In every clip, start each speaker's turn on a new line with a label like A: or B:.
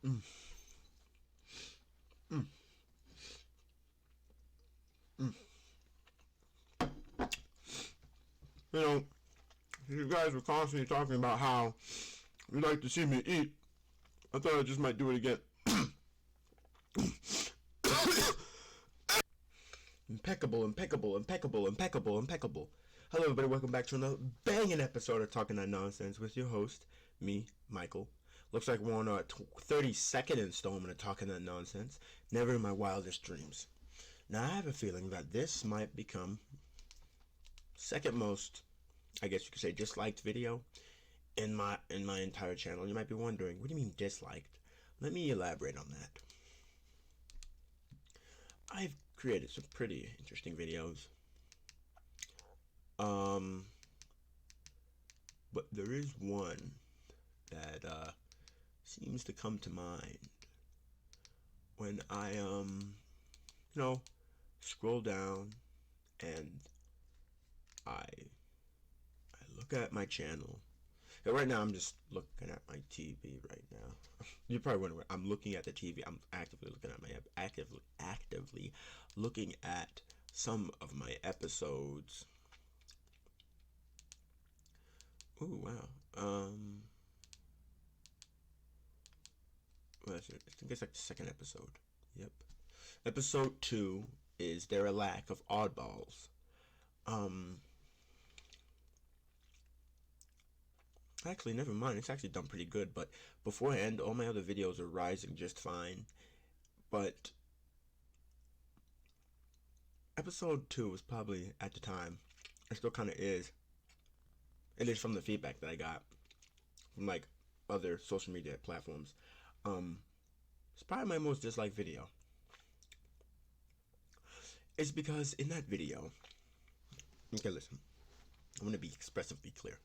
A: You know, you guys were constantly talking about how you like to see me eat. I thought I just might do it again. Impeccable. Hello, everybody. Welcome back to another banging episode of Talking That Nonsense with your host, me, Michael. Looks like we're on our 32nd installment of Talking That Nonsense. Never in my wildest dreams. Now, I have a feeling that this might become second most, I guess you could say, disliked video in my entire channel. You might be wondering, what do you mean disliked? Let me elaborate on that. I've created some pretty interesting videos. But there is one that seems to come to mind when I scroll down and I look at my channel. And right now I'm just looking at my TV right now. You're probably wondering, I'm looking at the TV. I'm actively looking at my actively looking at some of my episodes. Ooh, wow. I think it's like the second episode. Yep. Episode 2 is there a lack of oddballs. Actually, never mind. It's actually done pretty good, but beforehand, all my other videos are rising just fine. But episode 2 was probably, at the time, it still kind of is, at least from the feedback that I got from like other social media platforms, it's probably my most disliked video. It's because in that video, okay, listen, I'm gonna be expressively clear.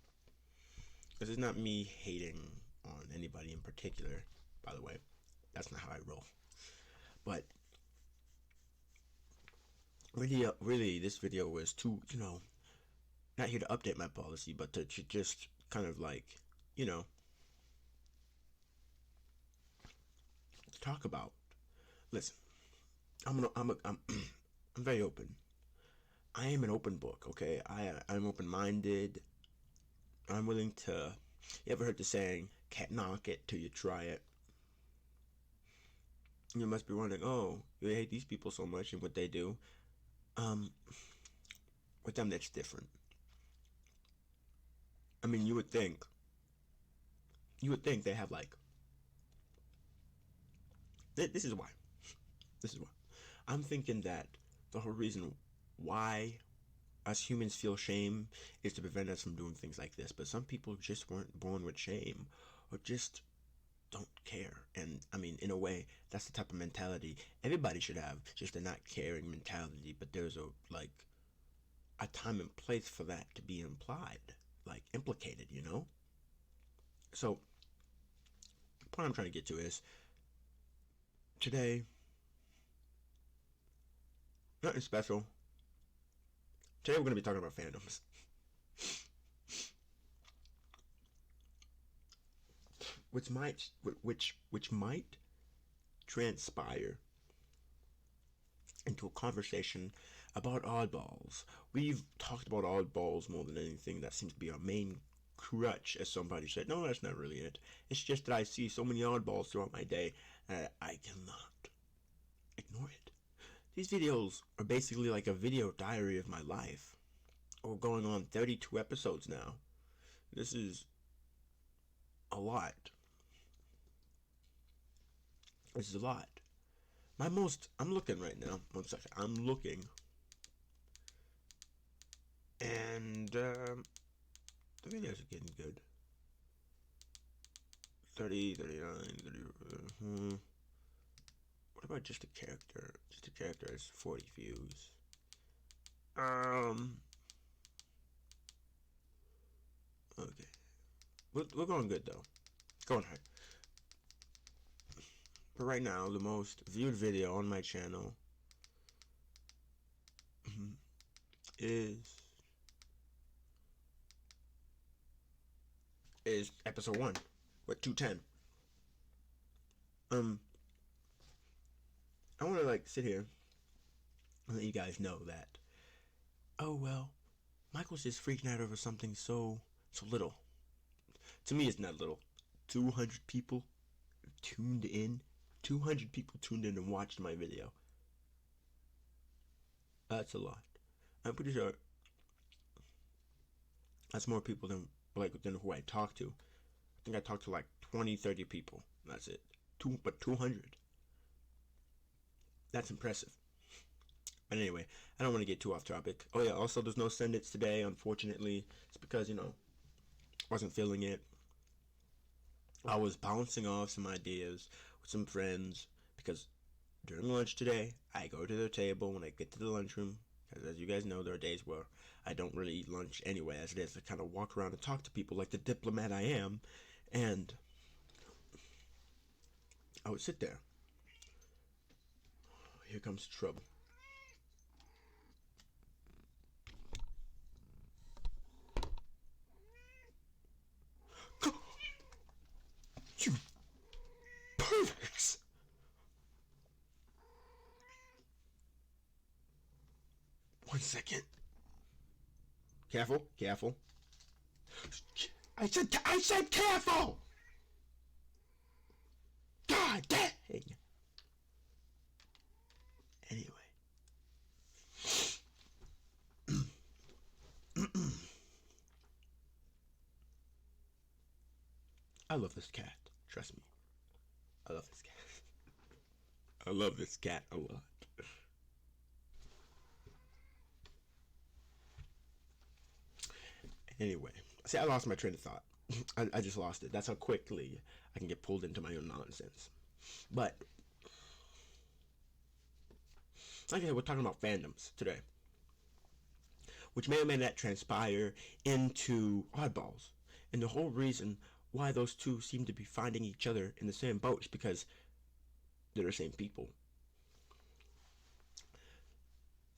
A: This is not me hating on anybody in particular, by the way. That's not how I roll. But really, this video was to, not here to update my policy, but to just kind of like, talk about. Listen, I'm very open. I am an open book, okay? I'm open-minded. I'm willing to. You ever heard the saying, "Can't knock it till you try it"? You must be wondering, oh, you hate these people so much and what they do. With them, that's different. I mean, you would think they have like. This is why. I'm thinking that the whole reason why us humans feel shame is to prevent us from doing things like this. But some people just weren't born with shame, or just don't care. And I mean, in a way, that's the type of mentality everybody should have, just a not caring mentality. But there's a time and place for that to be implicated, So the point I'm trying to get to is, today, nothing special. Today we're going to be talking about fandoms. Which might transpire into a conversation about oddballs. We've talked about oddballs more than anything. That seems to be our main crutch, as somebody said. No, that's not really it. It's just that I see so many oddballs throughout my day that I cannot ignore it. These videos are basically like a video diary of my life. We're going on 32 episodes now. This is a lot. I'm looking right now. 1 second. I'm looking. And the videos are getting good. 30, 39, 30. What about just a character? Just a character has 40 views. Okay. We're going good though. Going high. But right now, the most viewed video on my channel is episode 1 with 210. I want to like sit here and let you guys know that, oh well, Michael's just freaking out over something so little. To me, it's not little. 200 people tuned in. 200 people tuned in and watched my video. That's a lot. I'm pretty sure that's more people than who I talk to. I think I talked to like 20, 30 people. That's it. But 200. That's impressive. But anyway, I don't want to get too off topic. Oh yeah, also there's no send its today, unfortunately. It's because, wasn't feeling it. I was bouncing off some ideas with some friends because during lunch today, I go to their table when I get to the lunchroom. Because as you guys know, there are days where I don't really eat lunch anyway, as it is. I kind of walk around and talk to people like the diplomat I am. And I would sit there. Here comes trouble. You perverts! One second. Careful, careful. I said careful! God dang! Anyway. I love this cat. Trust me. I love this cat. I love this cat a lot. Anyway. See, I lost my train of thought. I just lost it. That's how quickly I can get pulled into my own nonsense. But, like I said, we're talking about fandoms today, which may or may not transpire into oddballs. And the whole reason why those two seem to be finding each other in the same boat is because they're the same people.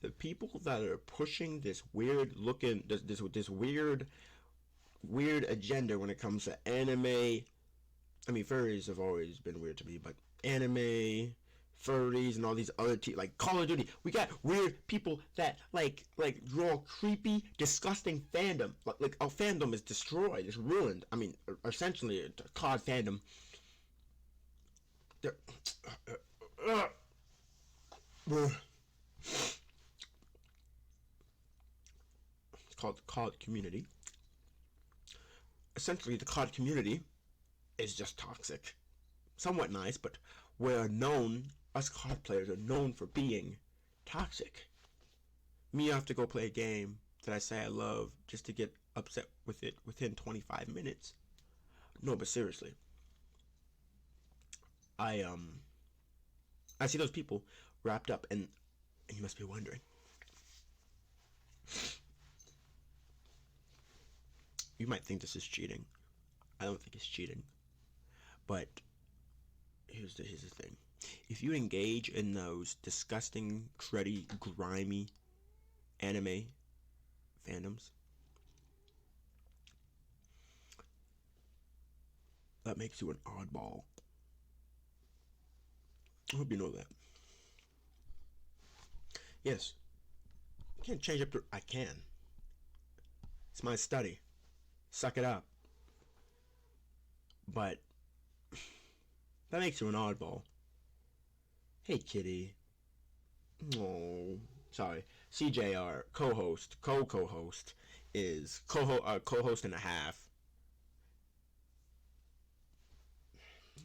A: The people that are pushing this weird looking, this weird agenda when it comes to anime. I mean, furries have always been weird to me, but anime, furries, and all these other like Call of Duty. We got weird people that like draw creepy, disgusting fandom. Like a fandom is destroyed, it's ruined. I mean, essentially, a COD fandom. It's called the COD community. Essentially, the COD community is just toxic. Somewhat nice, but us COD players are known for being toxic. Me, I have to go play a game that I say I love just to get upset with it within 25 minutes. No, but seriously. I see those people wrapped up, and you must be wondering. You might think this is cheating. I don't think it's cheating. But here's the thing. If you engage in those disgusting, cruddy, grimy anime fandoms, that makes you an oddball. I hope you know that. Yes. I can't change up the... I can. It's my study. Suck it up. But that makes you an oddball. Hey, kitty. Oh, sorry. CJR, co-host, co-host, is co-host and a half.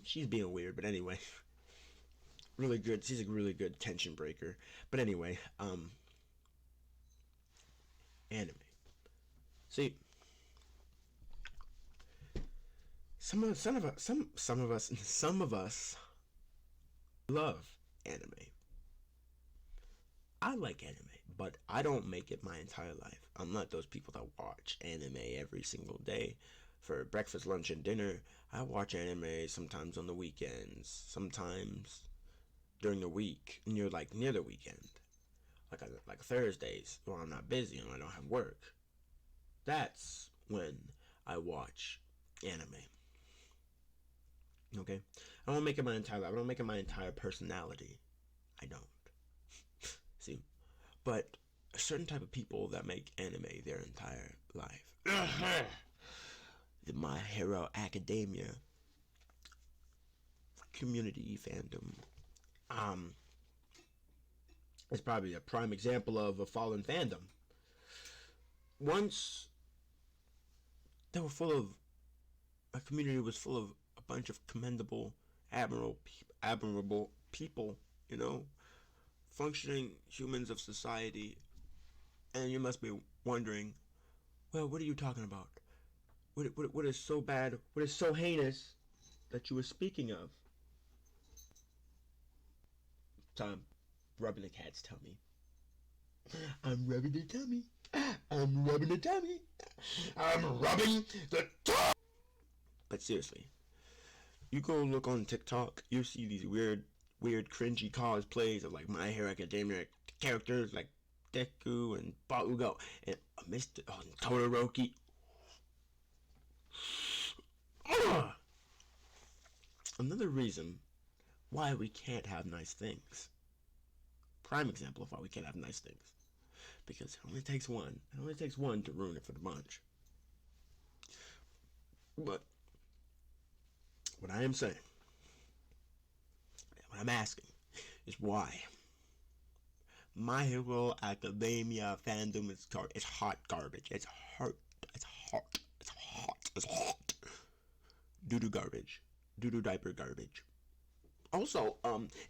A: She's being weird, but anyway. Really good. She's a really good tension breaker. But anyway, anime. See, some of us love anime. I like anime, but I don't make it my entire life. I'm not those people that watch anime every single day for breakfast, lunch, and dinner. I watch anime sometimes on the weekends, sometimes during the week, near the weekend, like Thursdays when I'm not busy and I don't have work. That's when I watch anime. Okay? I don't make it my entire life. I don't make it my entire personality. I don't. See? But a certain type of people that make anime their entire life. The My Hero Academia community fandom. It's probably a prime example of a fallen fandom. Once they were full of a community was full of a bunch of commendable, admirable people, you know, functioning humans of society, and you must be wondering, well, what are you talking about? What is so bad? What is so heinous that you were speaking of? So I'm rubbing the cat's tummy. I'm rubbing the tummy. I'm rubbing the tummy. I'm rubbing the tummy. But seriously, you go look on TikTok, you see these weird, cringy cosplays of like My Hero Academia characters like Deku and Bakugo and Mr. Todoroki. Another reason why we can't have nice things. Prime example of why we can't have nice things. Because it only takes one. It only takes one to ruin it for the bunch. But what I am saying, what I'm asking, is why My Hero Academia fandom is it's hot garbage. It's hot. It's hot. It's hot. It's hot. Doo-doo garbage. Doo-doo diaper garbage. Also,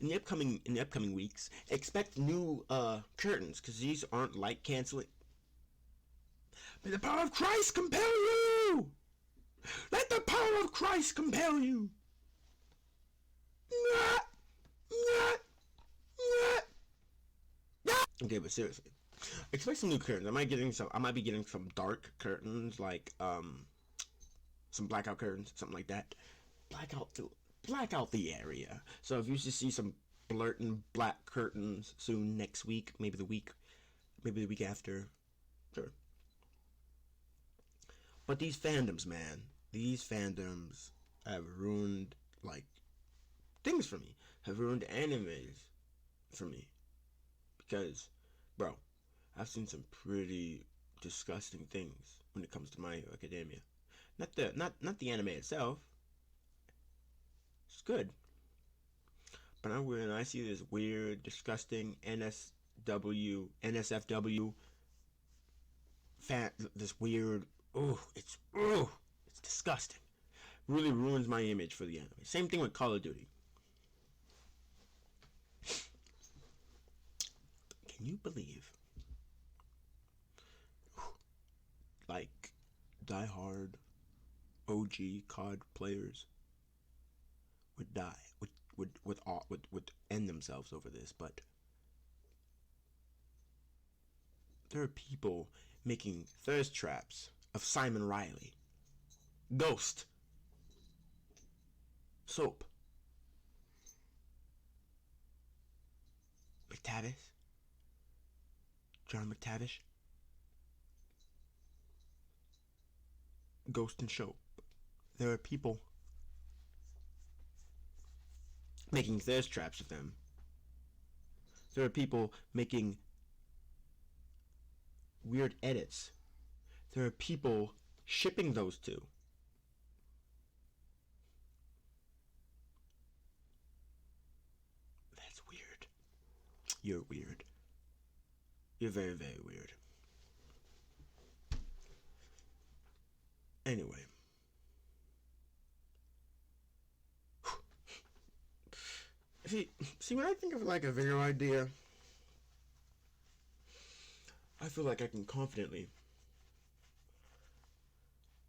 A: in the upcoming weeks, expect new curtains, because these aren't light canceling. May the power of Christ compel you! Let the power of Christ compel you! Okay, but seriously, expect some new curtains. I might be getting some dark curtains, like some blackout curtains, something like that. Black out the area. So if you should see some blurting black curtains soon next week, maybe the week after, sure. But these fandoms, man, these fandoms have ruined like things for me. Have ruined animes for me because, bro, I've seen some pretty disgusting things when it comes to My Hero Academia. Not the anime itself. It's good. But when I see this weird, disgusting NSFW this weird, it's disgusting. Really ruins my image for the anime. Same thing with Call of Duty. Can you believe, like, die-hard OG COD players would die, would end themselves over this? But there are people making thirst traps of Simon Riley, Ghost, Soap, McTavish, John McTavish, Ghost and Soap. There are people making thirst traps of them. There are people making weird edits. There are people shipping those two. That's weird. You're weird. You're very, very weird. Anyway. See, when I think of like a video idea, I feel like I can confidently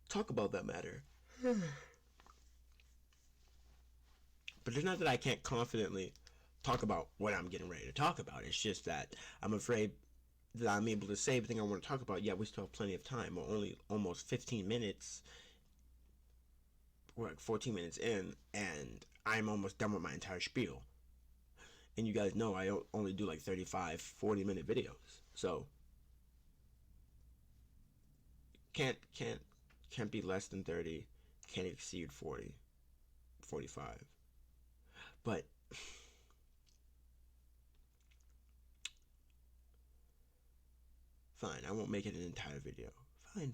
A: talk about that matter. But it's not that I can't confidently talk about what I'm getting ready to talk about. It's just that I'm afraid that I'm able to say everything I want to talk about. Yeah, we still have plenty of time. We're only almost 15 minutes. We're like 14 minutes in, and I'm almost done with my entire spiel. And you guys know I only do like 35, 40-minute videos. So can't be less than 30. Can't exceed 40. 45. But fine, I won't make it an entire video. Fine.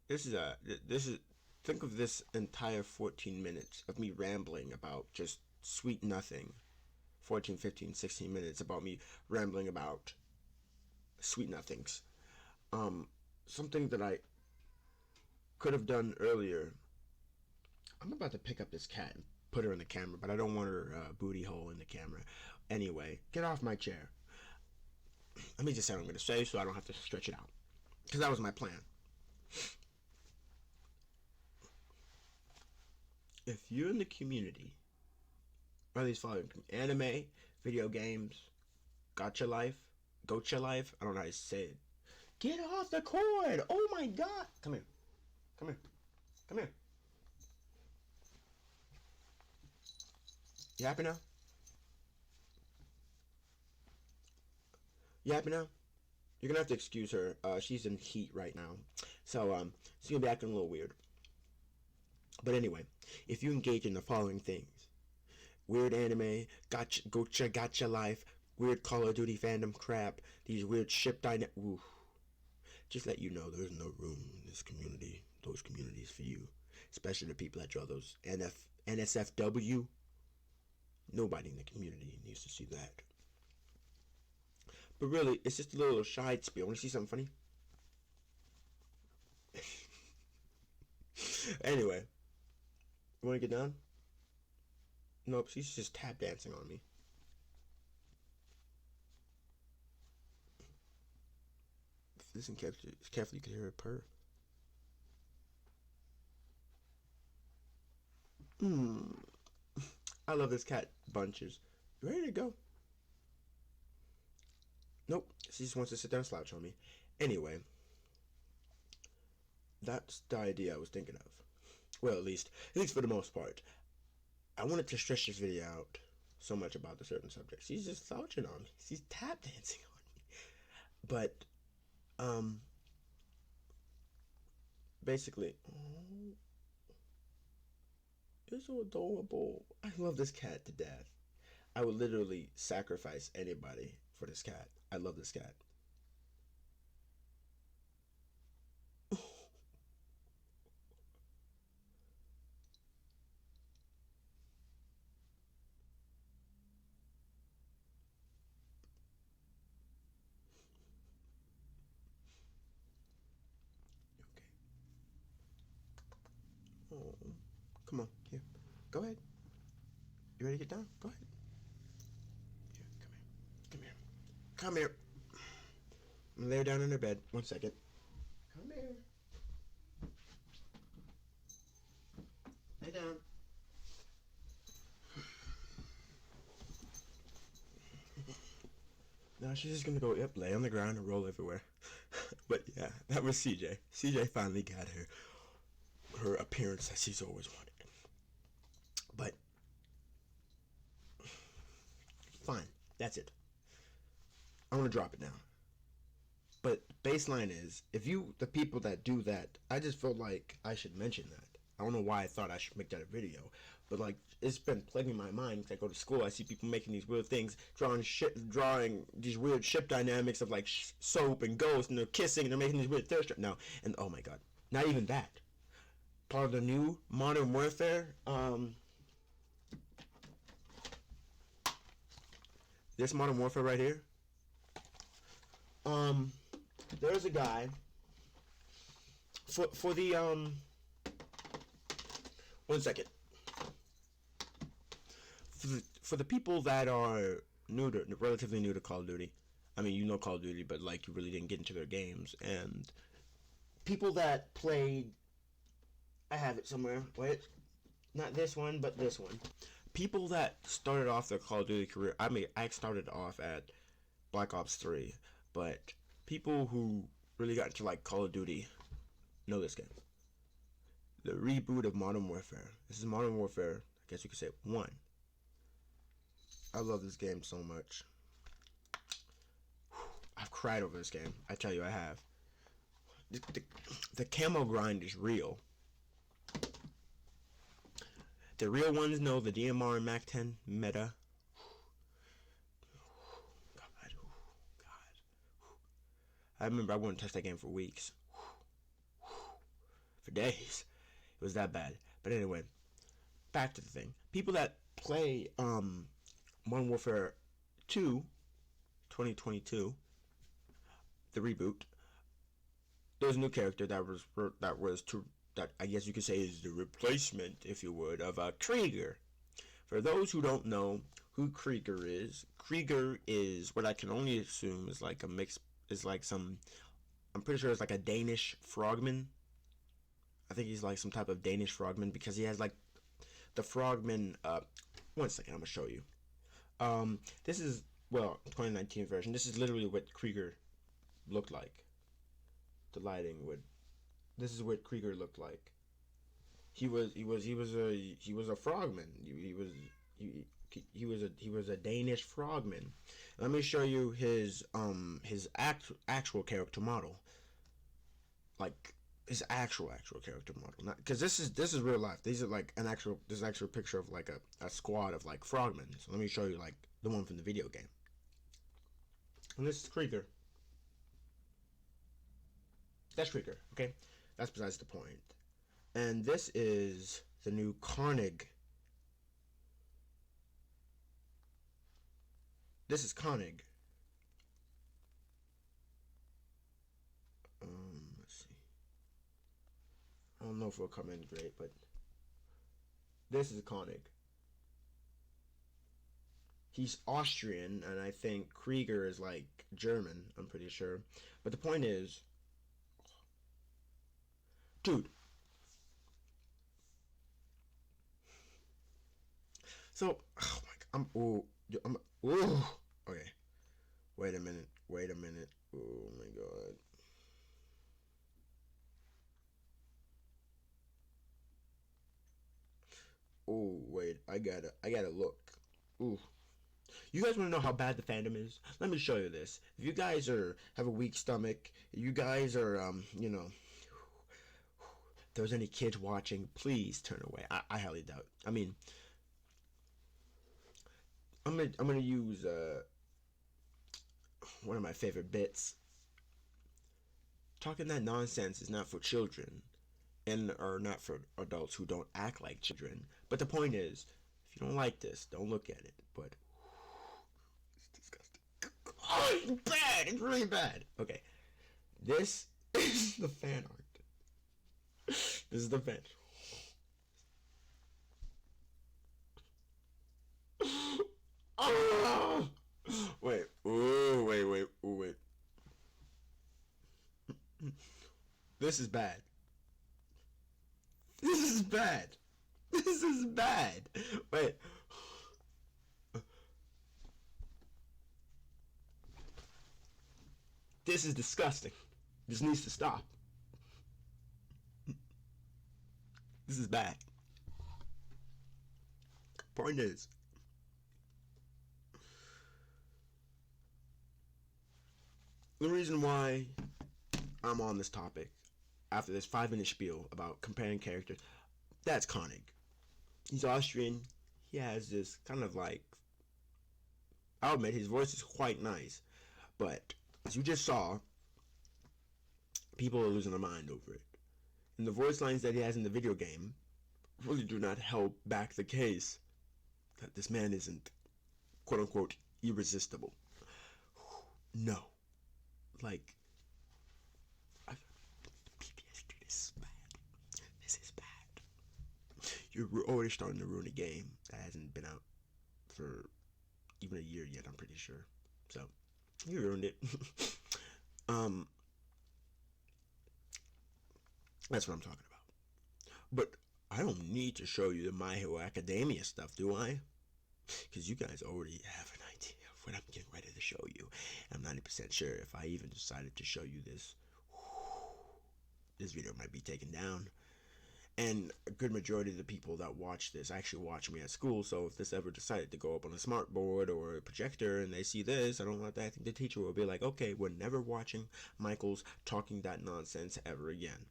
A: This is think of this entire 14 minutes of me rambling about just sweet nothing. 14, 15, 16 minutes about me rambling about sweet nothings. Something that I could have done earlier. I'm about to pick up this cat and put her in the camera, but I don't want her booty hole in the camera. Anyway, get off my chair. Let me just say what I'm going to say so I don't have to stretch it out. Because that was my plan. If you're in the community, or at least following anime, video games, gotcha life, I don't know how to say it. Get off the cord! Oh my god! Come here. You happy now? You happy now? You're gonna have to excuse her. She's in heat right now. So, she's gonna be acting a little weird. But anyway, if you engage in the following things: weird anime, gotcha life, weird Call of Duty fandom crap, these weird ship dynamics. Just let you know there's no room in this community, those communities for you. Especially the people that draw those NSFW. Nobody in the community needs to see that. But really, it's just a little side spiel. Want to see something funny? Anyway, you want to get down? Nope, she's just tap dancing on me. If you listen carefully, you can hear her purr. I love this cat bunches. You ready to go? Nope, she just wants to sit down and slouch on me. Anyway, that's the idea I was thinking of. Well, at least for the most part. I wanted to stretch this video out so much about the certain subject. She's just slouching on me. She's tap dancing on me. But, basically, it's so adorable. I love this cat to death. I would literally sacrifice anybody for this cat. I love this cat. Okay. Oh, come on, here. Go ahead. You ready to get down? Go ahead. Here, come here. I'm gonna lay her down in her bed. 1 second. Come here. Lay down. Now she's just gonna go, lay on the ground and roll everywhere. But yeah, that was CJ. CJ finally got her appearance that she's always wanted. But fine, that's it. I want to drop it now. But baseline is, the people that do that, I just feel like I should mention that. I don't know why I thought I should make that a video, but like, it's been plaguing my mind because I go to school, I see people making these weird things, drawing these weird ship dynamics of like soap and ghosts, and they're kissing, and they're making these weird thirst traps. Now, and oh my god, not even that. Part of the new Modern Warfare, this Modern Warfare right here, there's a guy for the 1 second. For the people that are relatively new to Call of Duty, I mean, you know Call of Duty, but like you really didn't get into their games, and people that played, I have it somewhere. Wait, not this one, but this one. People that started off their Call of Duty career. I mean, I started off at Black Ops 3, but people who really got into like Call of Duty know this game. The reboot of Modern Warfare. This is Modern Warfare, I guess you could say 1. I love this game so much. I've cried over this game. I tell you, I have. The camo grind is real. The real ones know the DMR and Mac 10 meta. God. I remember I wouldn't touch that game for weeks. For days. It was that bad. But anyway, back to the thing. People that play Modern Warfare 2 2022, the reboot, there's a new character that I guess you could say is the replacement, if you would, of Krieger. For those who don't know who Krieger is what I can only assume is like a mix, is like some, I'm pretty sure it's like a Danish frogman. I think he's like some type of Danish frogman because he has like the frogman. One second, I'm gonna show you. This is, well, 2019 version. This is literally what Krieger looked like. The lighting would. This is what Krieger looked like. He was a frogman. He was a Danish frogman. Let me show you his actual character model. Like his actual character model. Not because this is real life. These are like this is actual picture of like a squad of like frogmen. So let me show you like the one from the video game. And this is Krieger. That's Krieger, okay? That's besides the point. And this is the new Koenig. This is Koenig. Let's see. I don't know if it'll come in great, but this is Koenig. He's Austrian, and I think Krieger is like German, I'm pretty sure. But the point is, dude. So, oh my God, okay. Wait a minute. Oh my God. Oh wait, I gotta look. Ooh. You guys want to know how bad the fandom is? Let me show you this. If you guys have a weak stomach, you guys are if there's any kids watching, please turn away. I highly doubt. I mean, I'm gonna use one of my favorite bits. Talking that nonsense is not for children, and or not for adults who don't act like children. But the point is, if you don't like this, don't look at it. But it's disgusting. Oh, it's bad. It's really bad. Okay, this is the fan art. This is the fan. Oh! Wait. Ooh, wait. This is bad. This is bad. This is bad. Wait. This is disgusting. This needs to stop. This is bad. Point is, the reason why I'm on this topic after this 5-minute spiel about comparing characters, that's Koenig. He's Austrian. He has this kind of like, I'll admit his voice is quite nice, but as you just saw, people are losing their mind over it. And the voice lines that he has in the video game really do not help back the case that this man isn't, quote unquote, irresistible. No. Like, PTSD, this is bad. This is bad. You're already starting to ruin a game that hasn't been out for even a year yet, I'm pretty sure. So, you ruined it. That's what I'm talking about. But I don't need to show you the My Hero Academia stuff, do I? Because you guys already have an idea of what I'm getting ready to show you. I'm 90% sure if I even decided to show you this, this video might be taken down. And a good majority of the people that watch this actually watch me at school, so if this ever decided to go up on a smart board or a projector and they see this, I don't want that. I think the teacher will be like, okay, we're never watching Michael's Talking That Nonsense ever again.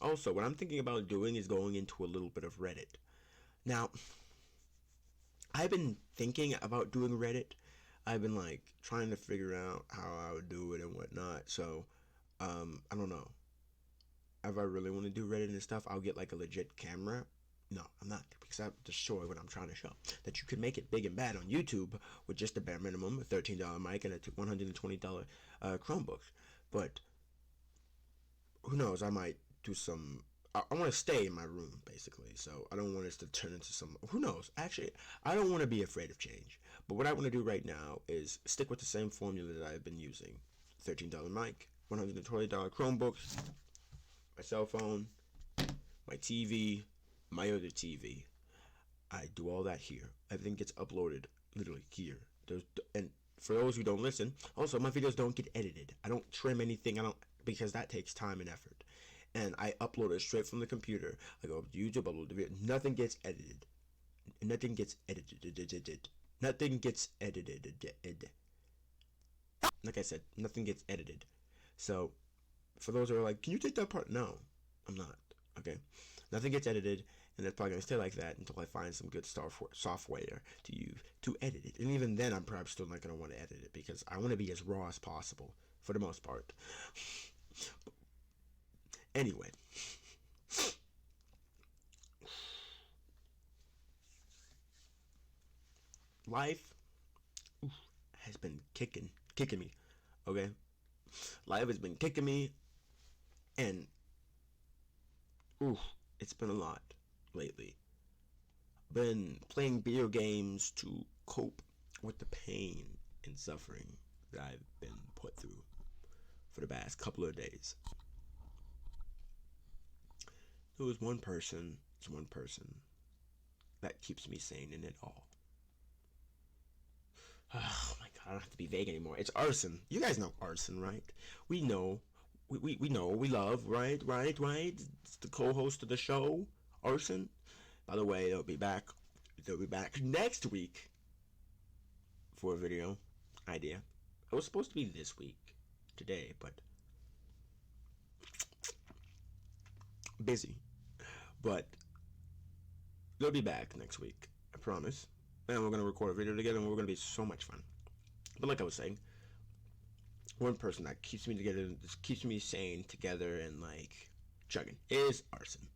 A: Also, what I'm thinking about doing is going into a little bit of Reddit. Now, I've been thinking about doing Reddit. I've been like trying to figure out how I would do it and whatnot. So, I don't know. If I really want to do Reddit and stuff, I'll get like a legit camera. No, I'm not, because I'm just showing what I'm trying to show. That you can make it big and bad on YouTube with just a bare minimum, a $13 mic and a $120 Chromebook. But who knows? I might do some. I want to stay in my room, basically. So I don't want us to turn into some. Who knows? Actually, I don't want to be afraid of change. But what I want to do right now is stick with the same formula that I've been using: $13 mic, $120 Chromebook, my cell phone, my TV, my other TV. I do all that here. Everything gets uploaded literally here. And for those who don't listen, also my videos don't get edited. I don't trim anything. I don't, because that takes time and effort. And I upload it straight from the computer. I go to YouTube, upload the video. Nothing gets edited. Nothing gets edited. Nothing gets edited. Like I said, nothing gets edited. So for those who are like, can you take that part? No, I'm not. Okay, nothing gets edited, and it's probably gonna stay like that until I find some good software to use to edit it. And even then, I'm probably still not gonna want to edit it because I want to be as raw as possible for the most part. Anyway, life has been kicking me. Okay, life has been kicking me, and it's been a lot lately. Been playing video games to cope with the pain and suffering that I've been put through for the past couple of days. There was one person, that keeps me sane in it all. Oh my god, I don't have to be vague anymore. It's arson. You guys know arson, right? We know. We know. We love, right? It's the co-host of the show, Arson. By the way, they'll be back next week for a video idea. It was supposed to be this week, today, but busy. But they'll be back next week, I promise. And we're gonna record a video together, and we're gonna be so much fun. But like I was saying, one person that keeps me together, keeps me sane together, and like chugging is Arson.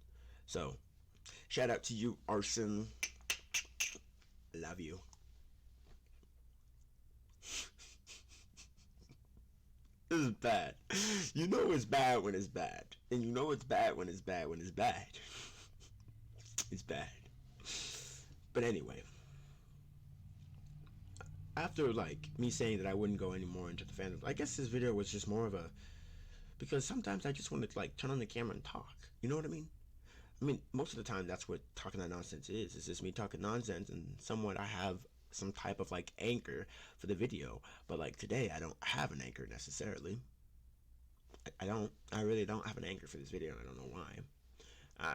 A: So shout out to you, Arson. Love you. This is bad. You know it's bad when it's bad. And you know it's bad when it's bad when it's bad. It's bad. But anyway, after like me saying that I wouldn't go anymore into the fandom, I guess this video was just more of a, because sometimes I just want to like turn on the camera and talk. You know what I mean? I mean, most of the time that's what Talking That Nonsense is. It's just me talking nonsense, and somewhat I have some type of like anchor for the video. But like today, I don't have an anchor necessarily. I really don't have an anchor for this video, and I don't know why.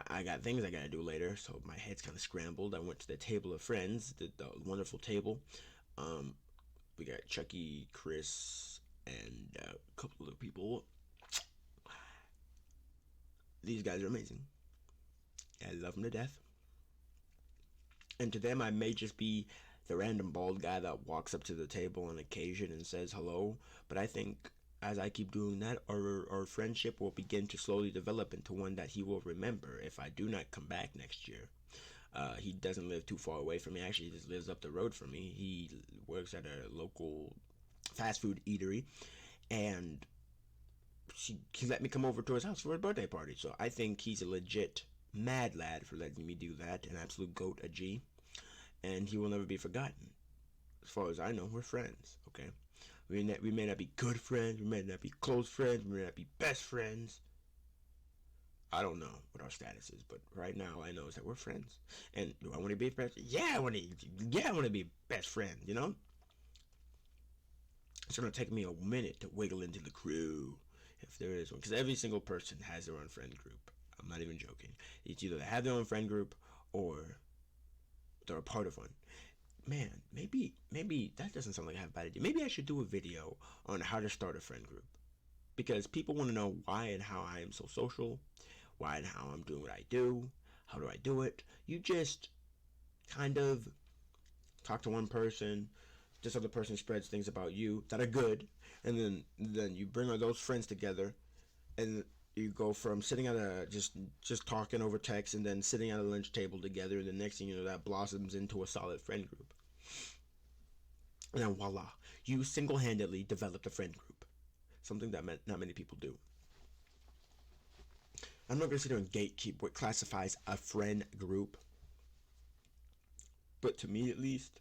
A: I got things I gotta do later, so my head's kind of scrambled. I went to the table of friends, the wonderful table. We got Chucky, Chris, and a couple of people. These guys are amazing. I love them to death. And to them, I may just be the random bald guy that walks up to the table on occasion and says hello. But I think as I keep doing that, our friendship will begin to slowly develop into one that he will remember if I do not come back next year. He doesn't live too far away from me. Actually, he just lives up the road from me. He works at a local fast food eatery, and he let me come over to his house for a birthday party. So I think he's a legit mad lad for letting me do that. An absolute goat, a G. And he will never be forgotten. As far as I know, we're friends, okay? We may not be good friends, we may not be close friends, we may not be best friends. I don't know what our status is, but right now I know is that we're friends. And do I want to be best? Yeah, I want to be best friend, you know? It's gonna take me a minute to wiggle into the crew, if there is one, because every single person has their own friend group. I'm not even joking. It's either they have their own friend group or they're a part of one. Man, maybe that doesn't sound like I have a bad idea. Maybe I should do a video on how to start a friend group, because people want to know why and how I am so social, why and how I'm doing what I do. How do I do it? You just kind of talk to one person, this other person spreads things about you that are good, and then you bring all those friends together, and you go from sitting at a just talking over text, and then sitting at a lunch table together, and the next thing you know, that blossoms into a solid friend group. And then voila, you single-handedly developed a friend group, something that not many people do. I'm not going to sit here and gatekeep what classifies a friend group, but to me at least,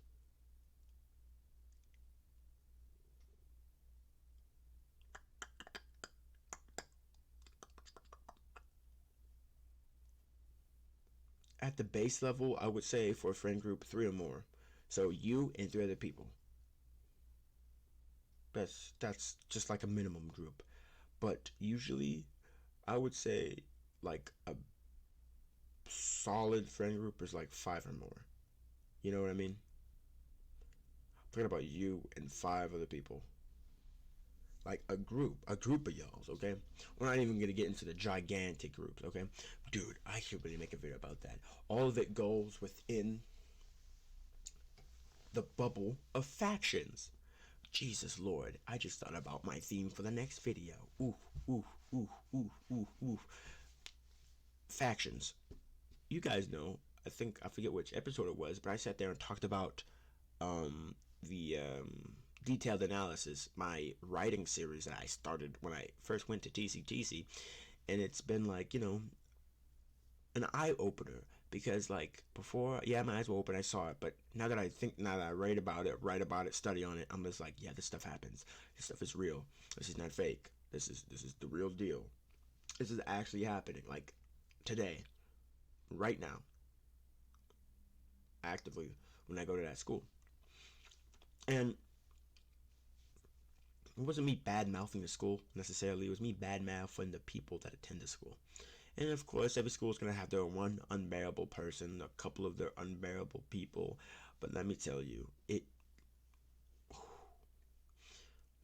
A: at the base level, I would say for a friend group, 3 or more. So you and 3 other people. That's just like a minimum group. But usually, I would say like a solid friend group is like 5 or more. You know what I mean? I'm talking about you and 5 other people. Like a group of y'alls, okay? We're not even gonna get into the gigantic groups, okay? Dude, I should really make a video about that. All of it goes within the bubble of factions. Jesus Lord, I just thought about my theme for the next video. Ooh, ooh, ooh, ooh, ooh, ooh. Factions. You guys know, I forget which episode it was, but I sat there and talked about the detailed analysis, my writing series that I started when I first went to TCTC, and it's been like, an eye-opener, because like before, yeah, my eyes were open, I saw it, but now that I write about it, study on it, I'm just like, yeah, this stuff happens. This stuff is real. This is not fake. This is the real deal. This is actually happening, like today, right now, actively, when I go to that school. And it wasn't me bad-mouthing the school necessarily. It was me bad-mouthing the people that attend the school. And of course, every school is going to have their one unbearable person, a couple of their unbearable people. But let me tell you,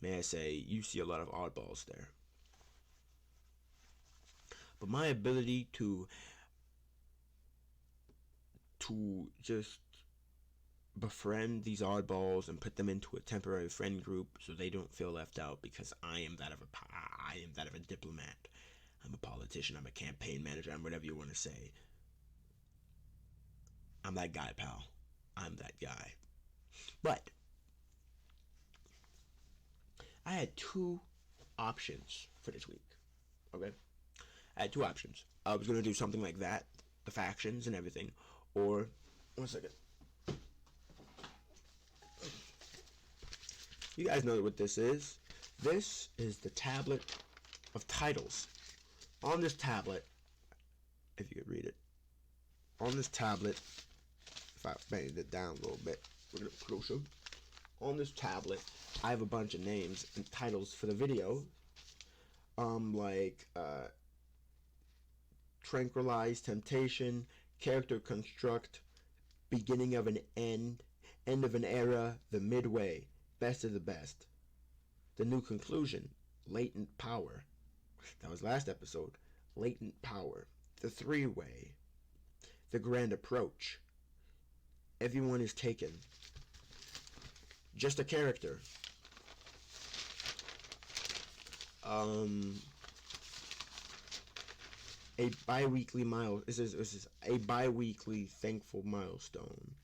A: may I say, you see a lot of oddballs there. But my ability to just befriend these oddballs and put them into a temporary friend group so they don't feel left out, because I am that of a diplomat. I'm a politician, I'm a campaign manager, I'm whatever you want to say. I'm that guy, pal. I'm that guy. But I had 2 options for this week. Okay? I had 2 options. I was going to do something like that, the factions and everything, or, one second. You guys know what this is. This is the tablet of titles. On this tablet, if you could read it, on this tablet, if I banged it down a little bit, a little closer, on this tablet, I have a bunch of names and titles for the video, like Tranquilize, Temptation, Character Construct, Beginning of an End, End of an Era, The Midway, Best of the Best, The New Conclusion, Latent Power. That was last episode. Latent Power, The Three-Way, The Grand Approach, Everyone is Taken, Just a Character, a bi-weekly this is a bi-weekly thankful milestone,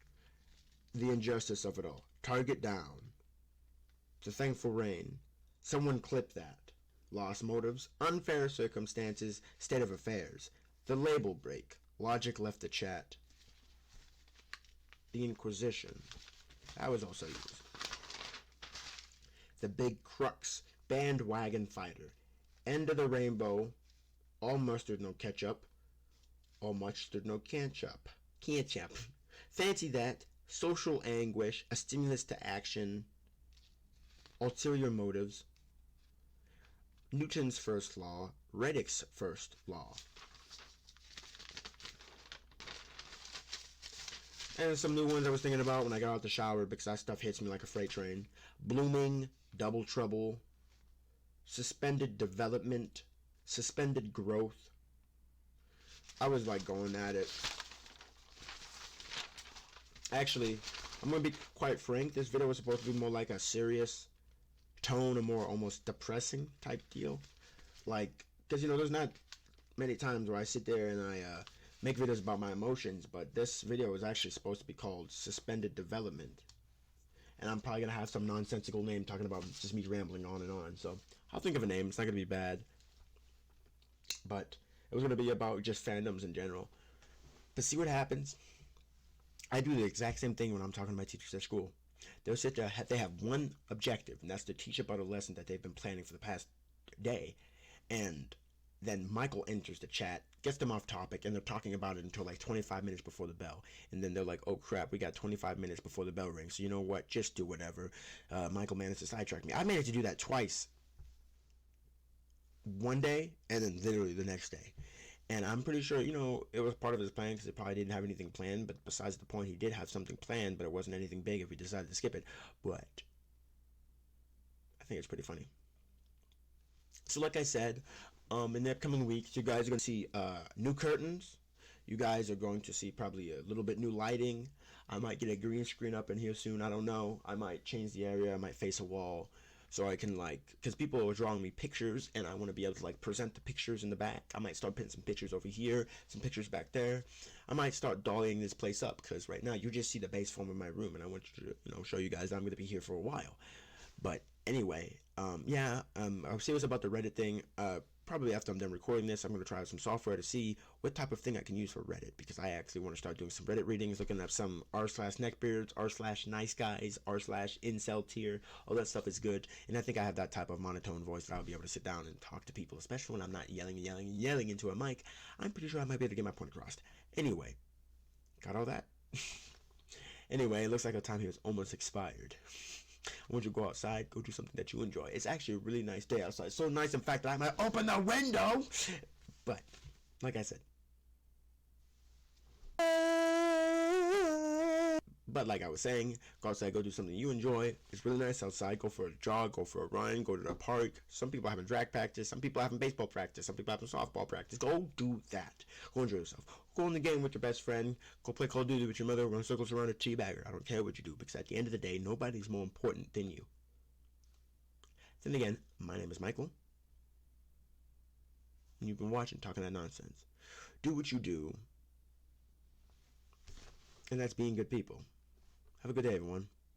A: The Injustice of It All, Target Down, The Thankful Rain, Someone Clip That, Lost Motives, Unfair Circumstances, State of Affairs, The Label Break, Logic Left the Chat, The Inquisition, that was also used, The Big Crux, Bandwagon Fighter, End of the Rainbow, All Mustard No Ketchup, All Mustard No Ketchup, Fancy That, Social Anguish, A Stimulus to Action, Ulterior Motives, Newton's First Law, Reddick's First Law. And some new ones I was thinking about when I got out the shower, because that stuff hits me like a freight train. Blooming, Double Trouble, Suspended Development, Suspended. I was like going at it. Actually, I'm gonna be quite frank. This video was supposed to be more like a serious tone, a more almost depressing type deal. Like, because you know, there's not many times where I sit there and I make videos about my emotions, but this video is actually supposed to be called Suspended Development. And I'm probably gonna have some nonsensical name talking about just me rambling on and on. So I'll think of a name. It's not gonna be bad. But it was gonna be about just fandoms in general. But see what happens. I do the exact same thing when I'm talking to my teachers at school. They'll sit there, they have one objective, and that's to teach about a lesson that they've been planning for the past day. And then Michael enters the chat, gets them off topic, and they're talking about it until like 25 minutes before the bell. And then they're like, oh crap, we got 25 minutes before the bell rings. So you know what? Just do whatever. Michael managed to sidetrack me. I managed to do that twice. One day, and then literally the next day. And I'm pretty sure, you know, it was part of his plan because he probably didn't have anything planned. But besides the point, he did have something planned, but it wasn't anything big if he decided to skip it. But I think it's pretty funny. So like I said, in the upcoming weeks, you guys are going to see new curtains. You guys are going to see probably a little bit new lighting. I might get a green screen up in here soon. I don't know. I might change the area. I might face a wall. So I can like, because people are drawing me pictures and I want to be able to like present the pictures in the back. I might start putting some pictures over here, some pictures back there. I might start dollying this place up because right now you just see the base form of my room and I want you to, you know, show you guys that I'm going to be here for a while. But anyway, I'll see what's about the Reddit thing. Probably after I'm done recording this, I'm going to try some software to see what type of thing I can use for Reddit, because I actually want to start doing some Reddit readings, looking up some r/neckbeards, r/nice guys, r/incel tier. All that stuff is good, and I think I have that type of monotone voice that I'll be able to sit down and talk to people, especially when I'm not yelling into a mic. I'm pretty sure I might be able to get my point across. Anyway, got all that? Anyway, it looks like our time here is almost expired. I want you to go outside, go do something that you enjoy. It's actually a really nice day outside. So nice, in fact, that I might open the window. But, like I said. But like I was saying, go outside, go do something you enjoy. It's really nice outside. Go for a jog, go for a run, go to the park. Some people are having drag practice. Some people are having baseball practice. Some people are having softball practice. Go do that. Go enjoy yourself. Go in the game with your best friend. Go play Call of Duty with your mother. Run circles around a teabagger. I don't care what you do, because at the end of the day, nobody's more important than you. Then again, my name is Michael. And you've been watching Talking That Nonsense. Do what you do. And that's being good people. Have a good day, everyone.